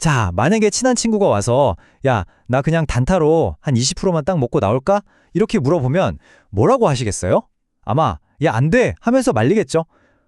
자, 만약에 친한 친구가 와서 야, 나 그냥 단타로 한 20%만 딱 먹고 나올까? 이렇게 물어보면 뭐라고 하시겠어요? 아마 야, 안 돼! 하면서 말리겠죠.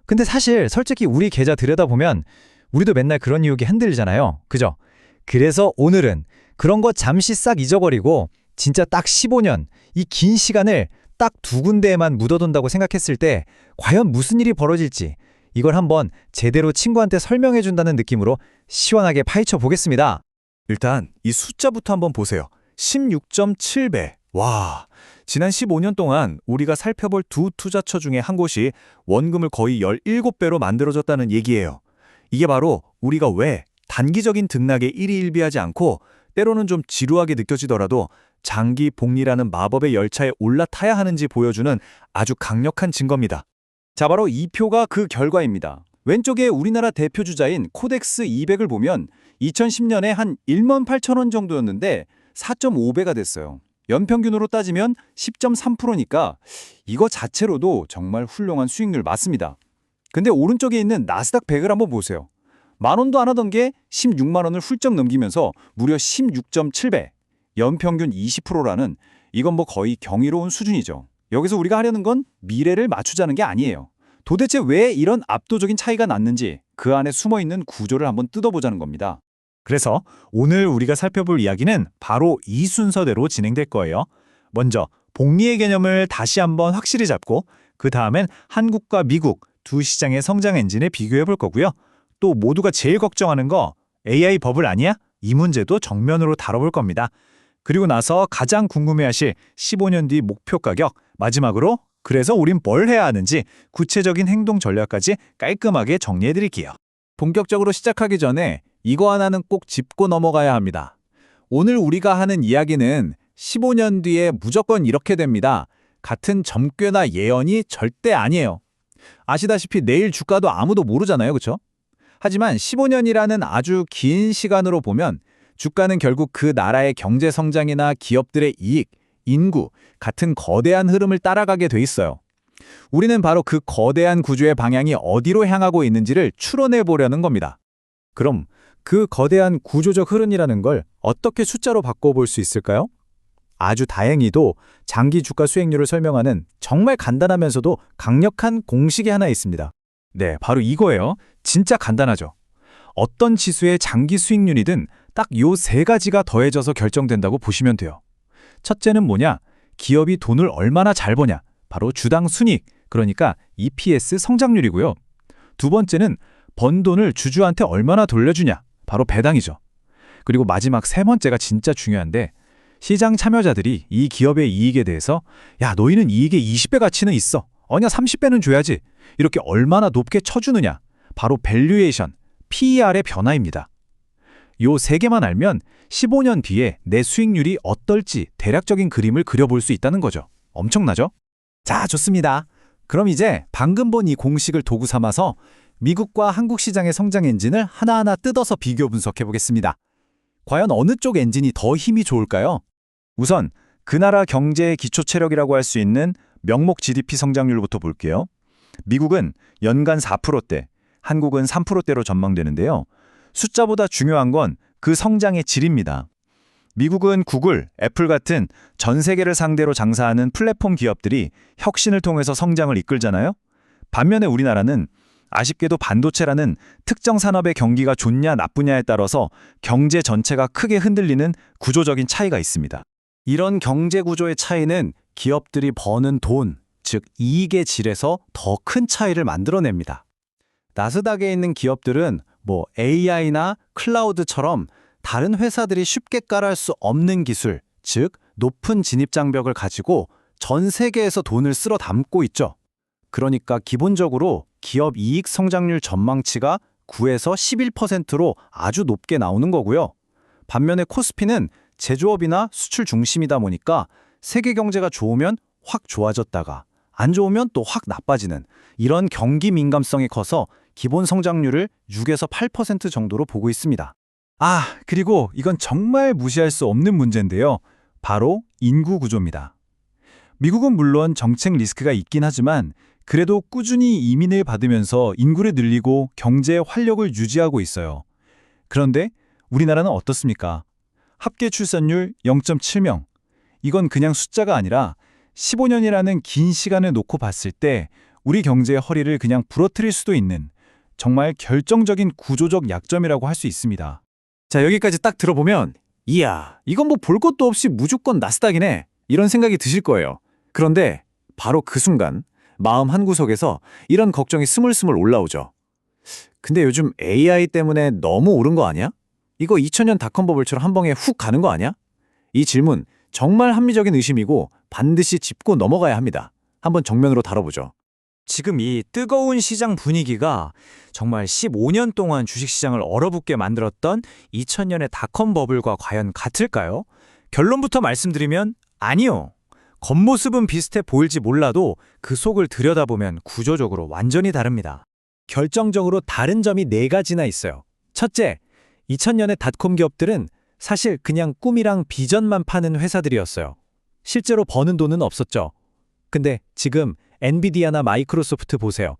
근데 사실 솔직히 우리 계좌 들여다보면 우리도 맨날 그런 유혹에 흔들리잖아요. 그죠? 그래서 오늘은 그런 거 잠시 싹 잊어버리고 진짜 딱 15년, 이 긴 시간을 딱 두 군데에만 묻어둔다고 생각했을 때 과연 무슨 일이 벌어질지 이걸 한번 제대로 친구한테 설명해준다는 느낌으로 시원하게 파헤쳐 보겠습니다. 일단 이 숫자부터 한번 보세요. 16.7배. 와, 지난 15년 동안 우리가 살펴볼 두 투자처 중에 한 곳이 원금을 거의 17배로 만들어졌다는 얘기예요. 이게 바로 우리가 왜 단기적인 등락에 일희일비하지 않고 때로는 좀 지루하게 느껴지더라도 장기 복리라는 마법의 열차에 올라타야 하는지 보여주는 아주 강력한 증거입니다. 자, 바로 이 표가 그 결과입니다. 왼쪽에 우리나라 대표 주자인 코덱스 200을 보면 2010년에 한 18,000원 정도였는데 4.5배가 됐어요. 연평균으로 따지면 10.3%니까 이거 자체로도 정말 훌륭한 수익률 맞습니다. 근데 오른쪽에 있는 나스닥 100을 한번 보세요. 만 원도 안 하던 게 16만 원을 훌쩍 넘기면서 무려 16.7배, 연평균 20%라는 이건 뭐 거의 경이로운 수준이죠. 여기서 우리가 하려는 건 미래를 맞추자는 게 아니에요. 도대체 왜 이런 압도적인 차이가 났는지 그 안에 숨어있는 구조를 한번 뜯어보자는 겁니다. 그래서 오늘 우리가 살펴볼 이야기는 바로 이 순서대로 진행될 거예요. 먼저 복리의 개념을 다시 한번 확실히 잡고 그 다음엔 한국과 미국 두 시장의 성장 엔진을 비교해 볼 거고요. 또 모두가 제일 걱정하는 거 AI 버블 아니야? 이 문제도 정면으로 다뤄볼 겁니다. 그리고 나서 가장 궁금해하실 15년 뒤 목표 가격, 마지막으로 그래서 우린 뭘 해야 하는지 구체적인 행동 전략까지 깔끔하게 정리해 드릴게요. 본격적으로 시작하기 전에 이거 하나는 꼭 짚고 넘어가야 합니다. 오늘 우리가 하는 이야기는 15년 뒤에 무조건 이렇게 됩니다. 같은 점괘나 예언이 절대 아니에요. 아시다시피 내일 주가도 아무도 모르잖아요, 그렇죠? 하지만 15년이라는 아주 긴 시간으로 보면 주가는 결국 그 나라의 경제 성장이나 기업들의 이익, 인구 같은 거대한 흐름을 따라가게 돼 있어요. 우리는 바로 그 거대한 구조의 방향이 어디로 향하고 있는지를 추론해 보려는 겁니다. 그럼 그 거대한 구조적 흐름이라는 걸 어떻게 숫자로 바꿔볼 수 있을까요? 아주 다행히도 장기 주가 수익률을 설명하는 정말 간단하면서도 강력한 공식이 하나 있습니다. 네, 바로 이거예요. 진짜 간단하죠. 어떤 지수의 장기 수익률이든 딱 요 세 가지가 더해져서 결정된다고 보시면 돼요. 첫째는 뭐냐? 기업이 돈을 얼마나 잘 버냐? 바로 주당 순이익, 그러니까 EPS 성장률이고요. 두 번째는 번 돈을 주주한테 얼마나 돌려주냐? 바로 배당이죠. 그리고 마지막 세 번째가 진짜 중요한데 시장 참여자들이 이 기업의 이익에 대해서 야, 너희는 이익의 20배 가치는 있어. 아니야, 30배는 줘야지. 이렇게 얼마나 높게 쳐주느냐? 바로 밸류에이션, PER의 변화입니다. 요 세 개만 알면 15년 뒤에 내 수익률이 어떨지 대략적인 그림을 그려볼 수 있다는 거죠. 엄청나죠? 자, 좋습니다. 그럼 이제 방금 본 이 공식을 도구 삼아서 미국과 한국 시장의 성장 엔진을 하나하나 뜯어서 비교 분석해 보겠습니다. 과연 어느 쪽 엔진이 더 힘이 좋을까요? 우선 그 나라 경제의 기초 체력이라고 할 수 있는 명목 GDP 성장률부터 볼게요. 미국은 연간 4%대, 한국은 3%대로 전망되는데요. 숫자보다 중요한 건 그 성장의 질입니다. 미국은 구글, 애플 같은 전 세계를 상대로 장사하는 플랫폼 기업들이 혁신을 통해서 성장을 이끌잖아요. 반면에 우리나라는 아쉽게도 반도체라는 특정 산업의 경기가 좋냐 나쁘냐에 따라서 경제 전체가 크게 흔들리는 구조적인 차이가 있습니다. 이런 경제 구조의 차이는 기업들이 버는 돈, 즉 이익의 질에서 더 큰 차이를 만들어냅니다. 나스닥에 있는 기업들은 뭐 AI나 클라우드처럼 다른 회사들이 쉽게 깔아할 수 없는 기술, 즉 높은 진입 장벽을 가지고 전 세계에서 돈을 쓸어 담고 있죠. 그러니까 기본적으로 기업 이익 성장률 전망치가 9에서 11%로 아주 높게 나오는 거고요. 반면에 코스피는 제조업이나 수출 중심이다 보니까 세계 경제가 좋으면 확 좋아졌다가 안 좋으면 또 확 나빠지는 이런 경기 민감성이 커서 기본 성장률을 6에서 8% 정도로 보고 있습니다. 아, 그리고 이건 정말 무시할 수 없는 문제인데요. 바로 인구 구조입니다. 미국은 물론 정책 리스크가 있긴 하지만 그래도 꾸준히 이민을 받으면서 인구를 늘리고 경제의 활력을 유지하고 있어요. 그런데 우리나라는 어떻습니까? 합계 출산율 0.7명. 이건 그냥 숫자가 아니라 15년이라는 긴 시간을 놓고 봤을 때 우리 경제의 허리를 그냥 부러뜨릴 수도 있는 정말 결정적인 구조적 약점이라고 할 수 있습니다. 자, 여기까지 딱 들어보면 이야, 이건 뭐 볼 것도 없이 무조건 나스닥이네. 이런 생각이 드실 거예요. 그런데 바로 그 순간 마음 한구석에서 이런 걱정이 스물스물 올라오죠. 근데 요즘 AI 때문에 너무 오른 거 아니야? 이거 2000년 닷컴 버블처럼 한 방에 훅 가는 거 아니야? 이 질문 정말 합리적인 의심이고 반드시 짚고 넘어가야 합니다. 한번 정면으로 다뤄보죠. 지금 이 뜨거운 시장 분위기가 정말 15년 동안 주식시장을 얼어붙게 만들었던 2000년의 닷컴 버블과 과연 같을까요? 결론부터 말씀드리면 아니요. 겉모습은 비슷해 보일지 몰라도 그 속을 들여다보면 구조적으로 완전히 다릅니다. 결정적으로 다른 점이 4가지나 있어요. 첫째, 2000년의 닷컴 기업들은 사실 그냥 꿈이랑 비전만 파는 회사들이었어요. 실제로 버는 돈은 없었죠. 근데 지금 엔비디아나 마이크로소프트 보세요.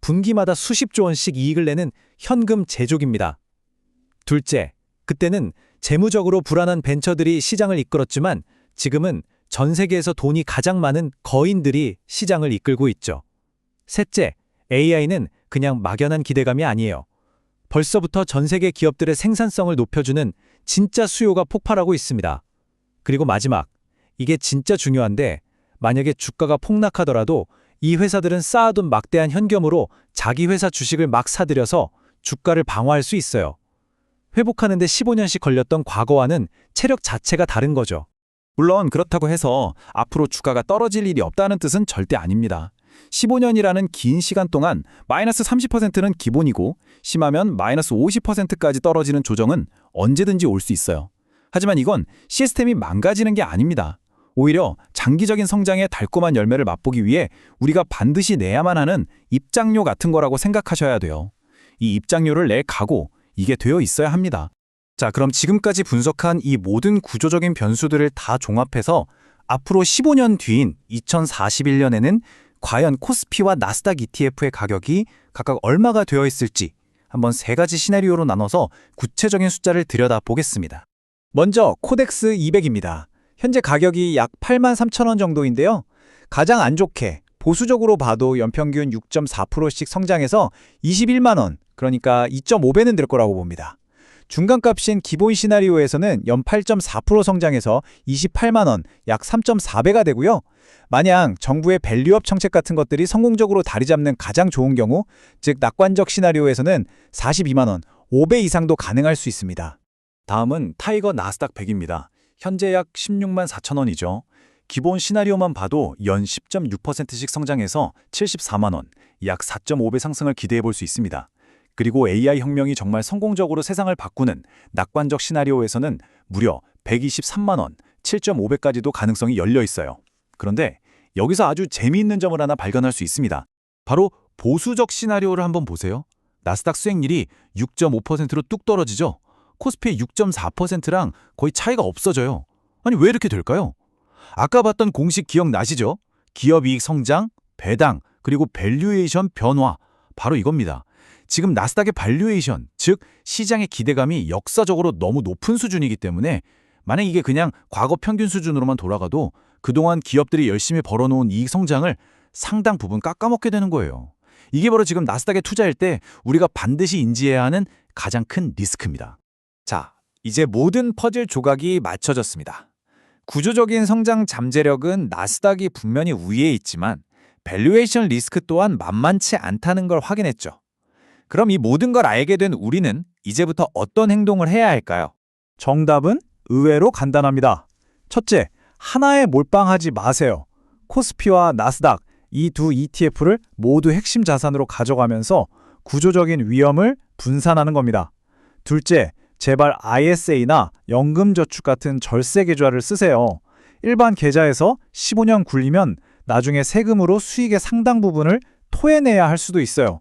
분기마다 수십조 원씩 이익을 내는 현금 제조기입니다. 둘째, 그때는 재무적으로 불안한 벤처들이 시장을 이끌었지만 지금은 전 세계에서 돈이 가장 많은 거인들이 시장을 이끌고 있죠. 셋째, AI는 그냥 막연한 기대감이 아니에요. 벌써부터 전 세계 기업들의 생산성을 높여주는 진짜 수요가 폭발하고 있습니다. 그리고 마지막, 이게 진짜 중요한데 만약에 주가가 폭락하더라도 이 회사들은 쌓아둔 막대한 현금으로 자기 회사 주식을 막 사들여서 주가를 방어할 수 있어요. 회복하는데 15년씩 걸렸던 과거와는 체력 자체가 다른 거죠. 물론 그렇다고 해서 앞으로 주가가 떨어질 일이 없다는 뜻은 절대 아닙니다. 15년이라는 긴 시간 동안 마이너스 30%는 기본이고 심하면 마이너스 50%까지 떨어지는 조정은 언제든지 올 수 있어요. 하지만 이건 시스템이 망가지는 게 아닙니다. 오히려 장기적인 성장의 달콤한 열매를 맛보기 위해 우리가 반드시 내야만 하는 입장료 같은 거라고 생각하셔야 돼요. 이 입장료를 낼 각오, 이게 되어 있어야 합니다. 자, 그럼 지금까지 분석한 이 모든 구조적인 변수들을 다 종합해서 앞으로 15년 뒤인 2041년에는 과연 코스피와 나스닥 ETF의 가격이 각각 얼마가 되어 있을지 한번 3가지 시나리오로 나눠서 구체적인 숫자를 들여다보겠습니다. 먼저 코덱스 200입니다. 현재 가격이 약 83,000원 정도인데요. 가장 안 좋게 보수적으로 봐도 연평균 6.4%씩 성장해서 21만 원, 그러니까 2.5배는 될 거라고 봅니다. 중간값인 기본 시나리오에서는 연 8.4% 성장해서 28만 원, 약 3.4배가 되고요. 만약 정부의 밸류업 정책 같은 것들이 성공적으로 자리 잡는 가장 좋은 경우, 즉 낙관적 시나리오에서는 42만 원, 5배 이상도 가능할 수 있습니다. 다음은 타이거 나스닥 100입니다. 현재 약 16만 4천 원이죠. 기본 시나리오만 봐도 연 10.6%씩 성장해서 74만 원, 약 4.5배 상승을 기대해 볼 수 있습니다. 그리고 AI 혁명이 정말 성공적으로 세상을 바꾸는 낙관적 시나리오에서는 무려 123만 원, 7.5배까지도 가능성이 열려 있어요. 그런데 여기서 아주 재미있는 점을 하나 발견할 수 있습니다. 바로 보수적 시나리오를 한번 보세요. 나스닥 수익률이 6.5%로 뚝 떨어지죠. 코스피의 6.4%랑 거의 차이가 없어져요. 아니 왜 이렇게 될까요? 아까 봤던 공식 기억나시죠? 기업이익 성장, 배당, 그리고 밸류에이션 변화, 바로 이겁니다. 지금 나스닥의 밸류에이션, 즉 시장의 기대감이 역사적으로 너무 높은 수준이기 때문에 만약 이게 그냥 과거 평균 수준으로만 돌아가도 그동안 기업들이 열심히 벌어놓은 이익 성장을 상당 부분 깎아먹게 되는 거예요. 이게 바로 지금 나스닥에 투자할 때 우리가 반드시 인지해야 하는 가장 큰 리스크입니다. 자, 이제 모든 퍼즐 조각이 맞춰졌습니다. 구조적인 성장 잠재력은 나스닥이 분명히 우위에 있지만 밸류에이션 리스크 또한 만만치 않다는 걸 확인했죠. 그럼 이 모든 걸 알게 된 우리는 이제부터 어떤 행동을 해야 할까요? 정답은 의외로 간단합니다. 첫째, 하나에 몰빵하지 마세요. 코스피와 나스닥 이 두 ETF를 모두 핵심 자산으로 가져가면서 구조적인 위험을 분산하는 겁니다. 둘째, 제발 ISA나 연금저축 같은 절세 계좌를 쓰세요. 일반 계좌에서 15년 굴리면 나중에 세금으로 수익의 상당 부분을 토해내야 할 수도 있어요.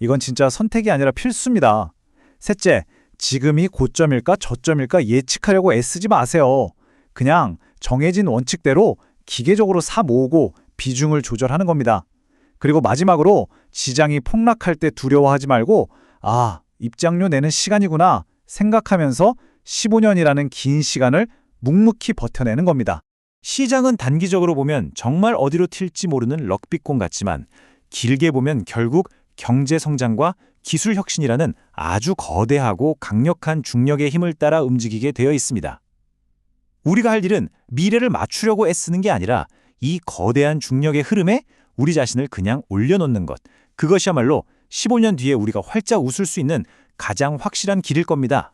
이건 진짜 선택이 아니라 필수입니다. 셋째, 지금이 고점일까 저점일까 예측하려고 애쓰지 마세요. 그냥 정해진 원칙대로 기계적으로 사 모으고 비중을 조절하는 겁니다. 그리고 마지막으로 시장이 폭락할 때 두려워하지 말고 입장료 내는 시간이구나 생각하면서 15년이라는 긴 시간을 묵묵히 버텨내는 겁니다. 시장은 단기적으로 보면 정말 어디로 튈지 모르는 럭비공 같지만 길게 보면 결국 경제 성장과 기술 혁신이라는 아주 거대하고 강력한 중력의 힘을 따라 움직이게 되어 있습니다. 우리가 할 일은 미래를 맞추려고 애쓰는 게 아니라 이 거대한 중력의 흐름에 우리 자신을 그냥 올려놓는 것. 그것이야말로 15년 뒤에 우리가 활짝 웃을 수 있는 가장 확실한 길일 겁니다.